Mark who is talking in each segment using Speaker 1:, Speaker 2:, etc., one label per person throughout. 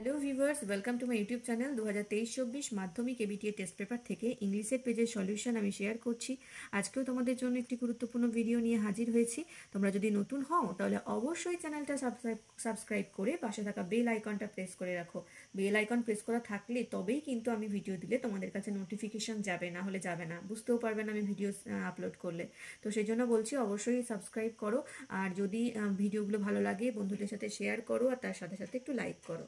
Speaker 1: Hello viewers, welcome to my YouTube channel. 2023-24 মাধ্যমিক ABTA test paper থেকে ইংলিশের পেজের সলিউশন আমি শেয়ার করছি। আজকেও তোমাদের জন্য একটি গুরুত্বপূর্ণ ভিডিও নিয়ে হাজির হয়েছি। তোমরা যদি নতুন হও তাহলে অবশ্যই চ্যানেলটা সাবস্ক্রাইব করে পাশে থাকা বেল আইকনটা প্রেস করে রাখো। বেল আইকন প্রেস করা থাকলে তবেই কিন্তু আমি ভিডিও দিলে তোমাদের কাছে নোটিফিকেশন যাবে, না হলে যাবে না, বুঝতেও পারবে না আমি ভিডিও আপলোড করলে। তো সেই জন্য বলছি অবশ্যই সাবস্ক্রাইব করো, আর যদি ভিডিওগুলো ভালো লাগে বন্ধুদের সাথে শেয়ার করো, আর তার সাথে সাথে একটু লাইক করো।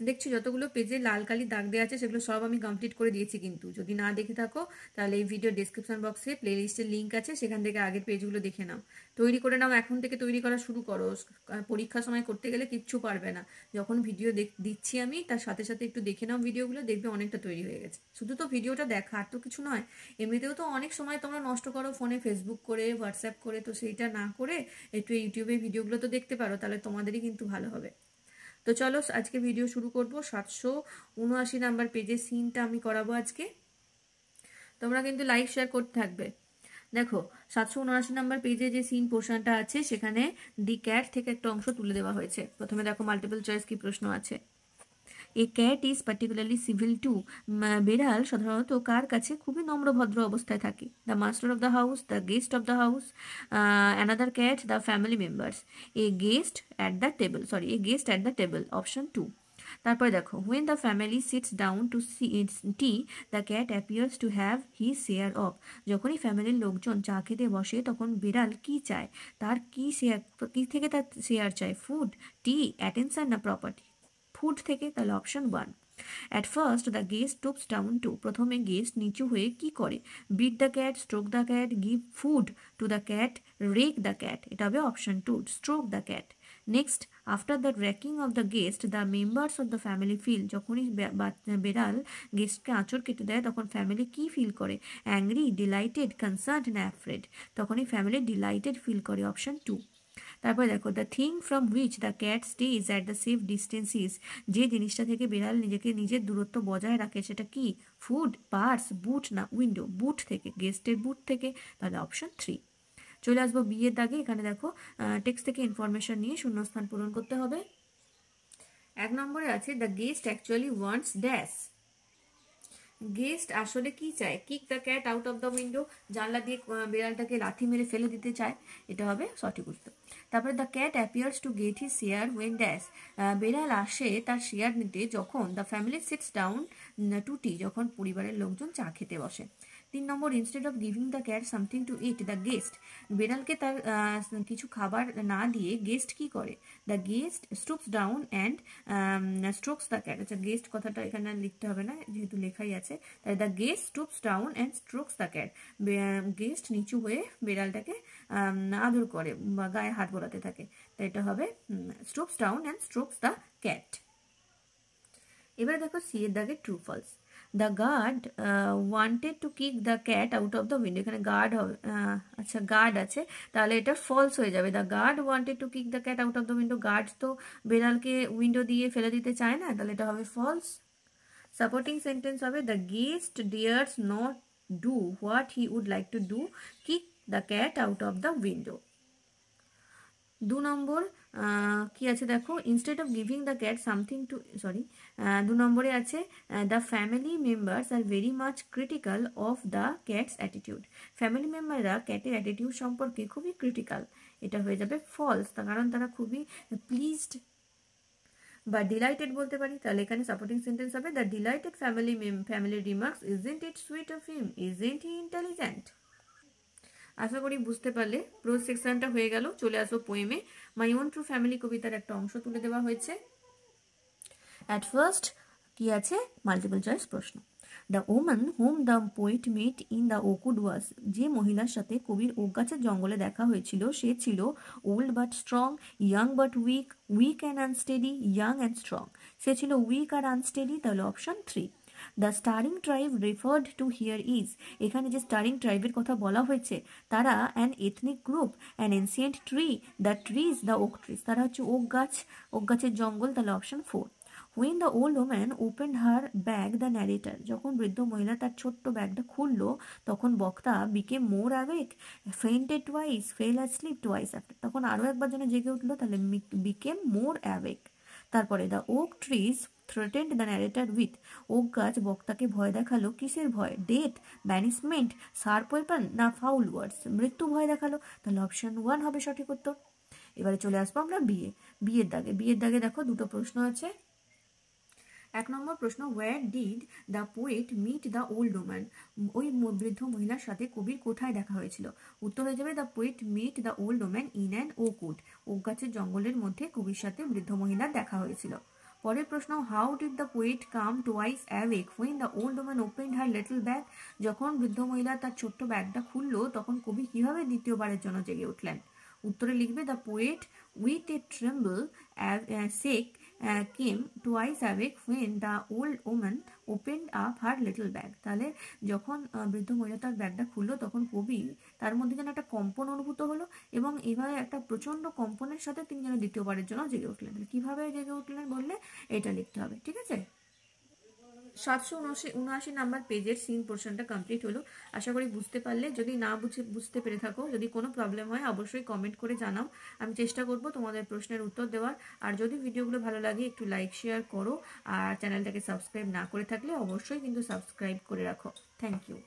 Speaker 1: দেখছি যতগুলো পেজে লাল কালি দাগ দেওয়া আছে সেগুলো সব আমি কমপ্লিট করে দিয়েছি, কিন্তু যদি না দেখে থাকো তাহলে এই ভিডিও ডেসক্রিপশন বক্সে প্লেলিস্টের লিঙ্ক আছে, সেখান থেকে আগের পেজগুলো দেখে নাও, তৈরি করে নাও। এখন থেকে তৈরি করা শুরু করো, পরীক্ষার সময় করতে গেলে কিচ্ছু পারবে না। যখন ভিডিও দিচ্ছি আমি তার সাথে সাথে একটু দেখে নাও ভিডিওগুলো, দেখবে অনেকটা তৈরি হয়ে গেছে। শুধু তো ভিডিওটা দেখা, আর তো কিছু নয়। এমনিতেও তো অনেক সময় তোমরা নষ্ট করো ফোনে, ফেসবুক করে, হোয়াটসঅ্যাপ করে, তো সেইটা না করে একটু ইউটিউবে ভিডিওগুলো তো দেখতে পারো, তাহলে তোমাদেরই কিন্তু ভালো হবে। তো চলো আজকে ভিডিও শুরু করব। 779 নাম্বার পেজে সিনটা আমি করাবো আজকে, তোমরা কিন্তু লাইক শেয়ার করতে থাকবে। দেখো 779 নাম্বার পেজে যে সিন পোর্শনটা আছে সেখানে দি ক্যাট থেকে একটা অংশ তুলে দেওয়া হয়েছে। প্রথমে দেখো মাল্টিপল চয়েস কি প্রশ্ন আছে। এ cat is particularly civil to, বেড়াল সাধারণত কার কাছে খুবই নম্রভদ্র অবস্থায় থাকে? The master of the house, the guest of the house, another cat, the family members. A gazed at the table, a gazed at the table, option 2। তারপরে দেখো, when the family sits down to tea, the cat appears to have his share of. যখনই ফ্যামিলির লোকজন চা খেতে বসে তখন বিড়াল কি চায়? তার কি শেয়ার, কি থেকে তার শেয়ার চায়? ফুড, টি, অ্যাটেনশন না প্রপার্টি? ফুড থেকে, তাহলে option 1। At first the guest stoops down to, প্রথমে গেস্ট নিচু হয়ে কি করে? Beat the cat, stroke the cat, give food to the cat, rake the cat. এটা হবে option 2, stroke the cat. Next, after the raking of the guest the members of the family feel, যখনই বেড়াল গেস্টকে আঁচড় কেটে দেয় তখন family কি feel করে? Angry, delighted, concern না অ্যাফ্রেড? তখনই ফ্যামিলি ডিলাইটেড ফিল করে, অপশন 2। তারপরে দেখো, the thing from which the cat stage at the safe distance is, যে জিনিসটা থেকে বিড়াল নিজেকে নিজের দূরত্ব বজায় রাখে সেটা কি? ফুড, পার্স, বুট না উইন্ডো? বুট থেকে, গেস্টের বুট থেকে, তাহলে অপশন 3। চলে আসবো বি এর দাগে। এখানে দেখো টেক্সট থেকে ইনফরমেশন নিয়ে শূন্যস্থান পূরণ করতে হবে। 1 নম্বরে আছে the guest actually wants dash. Guest আসলে কি চায়? Kick the cat out of the window, জানলা দিয়ে বিড়ালটাকে লাথি মেরে ফেলে দিতে চায়, এটা হবে সঠিক উত্তর। তারপরে the cat appears to get his share when dash, বিড়াল আসে তার শেয়ার নিতে যখন the family sits down to tea, যখন পরিবারের লোকজন চা খেতে বসে। 3 নম্বর, instead of giving the cat something to eat the guest, বিড়ালকে তার কিছু খাবার না দিয়ে গেস্ট কি করে? The guest stoops down and strokes the cat. আচ্ছা, গেস্ট কথাটা এখানে লিখতে হবে না যেহেতু লেখাই আছে, তাই the guest stoops down and strokes the cat, guest নিচু হয়ে বিড়ালটাকে আদর করে বা গায়ে হাত বোলাতে থাকে, তাই এটা হবে stoops down and strokes the cat. এবারে দেখো সি এর দাগে true false. The guard wanted to kick the cat out of the window, এখানে গার্ড হবে, আচ্ছা গার্ড আছে, তাহলে এটা ফলস হয়ে যাবে। The guard wanted to kick the cat out of the window, guard তো বেড়ালকে উইন্ডো দিয়ে ফেলে দিতে চায় না, তাহলে এটা হবে ফলস। সাপোর্টিং সেন্টেন্স হবে the guest does not do what he would like to do, kick the cat out of the window. 2 number কি আছে দেখো, instead of giving the cat something to 2 নম্বরে আছে the family members are very much critical of the cat's attitude, family মেম্বাররা ক্যাটের attitude সম্পর্কে খুবই critical, এটা হয়ে যাবে ফলস, তার কারণ তারা খুবই প্লিজড বা ডিলাইটেড বলতে পারি। তাহলে এখানে সাপোর্টিং সেন্টেন্স হবে the delighted family remarks isn't it sweet of him, isn't he intelligent. আশা করি বুঝতে পারলে। প্রোজ সেকশনটা হয়ে গেল, চলে আসবো পোয়েমে। মাই ওন ট্রু ফ্যামিলি কবিতার একটা অংশ তুলে দেওয়া হয়েছে। অ্যাট ফার্স্ট কি আছে? মাল্টিপল চয়েস প্রশ্ন। The woman whom the poet met in the oakwood was, যে মহিলার সাথে কবির ওক গাছের জঙ্গলে দেখা হয়েছিল সে ছিল old but strong, young but weak, weak and unsteady, young and strong. সে ছিল উইক আর আনস্টেডি, তাহলে option 3। The staring tribe referred to here is, এখানে যে স্টারিং ট্রাইবের কথা বলা হয়েছে তারা an ethnic group, an ancient tree, the trees the oak trees, তারা হচ্ছে ওক গাছ, ওক গাছের জঙ্গল, তাহলে option 4। When the old woman opened her bag, the narrator, যখন বৃদ্ধ মহিলা তার ছোট্ট ব্যাগটা খুললো তখন বক্তা became more awake, fainted twice, fell asleep twice after, তখন আরো একবার যেন জেগে উঠলো, তাহলে became more awake। তারপরে the oak trees threatened the narrator with, oak গাছ বক্তাকে ভয় দেখালো কিসের ভয়? ডেথ, ব্যানিশমেন্ট, শার্প ওয়েপন না ফাউল ওয়ার্ডস, মৃত্যু ভয় দেখালো। তাহলে অপশন 1 হবে সঠিক উত্তর। এবারে চলে আসবো আমরা বিয়ের দাগে। বিয়ের দাগে দেখো দুটো প্রশ্ন আছে। 1 নম্বর প্রশ্ন, where did the poet meet the old woman, ওই বৃদ্ধ মহিলার সাথে কবির কোথায় দেখা হয়েছিল? উত্তর হয়ে যাবে the poet meet the old woman in an oak wood, oak গাছের জঙ্গলের মধ্যে কবির সাথে বৃদ্ধ মহিলার দেখা হয়েছিল। পরের প্রশ্ন, how did the poet come twice awake when the old woman opened her little bag, যখন বৃদ্ধ মহিলা তার ছোট্ট ব্যাগটা খুললো তখন কবি কিভাবে দ্বিতীয়বারের জন্য জেগে উঠলেন? উত্তরে লিখবে the poet with a tremble shake came twice awake when the old woman opened up her little bag। তাহলে যখন বৃদ্ধ মহিলা তার ব্যাগটা খুললো তখন কবি তার মধ্যে যেন একটা কম্পন অনুভূত হলো এবং এভাবে একটা প্রচন্ড কম্পনের সাথে তিনি যেন দ্বিতীয়বারের জন্য জেগে উঠলেন। কিভাবে জেগে উঠলেন বললে এটা লিখতে হবে, ঠিক আছে। 779 নাম্বার পেজের সিন পোর্শনটা কমপ্লিট হলো। আশা করি বুঝতে পারলে। যদি না বুঝতে পেরে থাকো, যদি কোনো প্রবলেম হয় অবশ্যই কমেন্ট করে জানাও, আমি চেষ্টা করব তোমাদের প্রশ্নের উত্তর দেওয়ার। আর যদি ভিডিওগুলো ভালো লাগে একটু লাইক শেয়ার করো, আর চ্যানেলটাকে সাবস্ক্রাইব না করে থাকলে অবশ্যই কিন্তু সাবস্ক্রাইব করে রাখো। Thank you.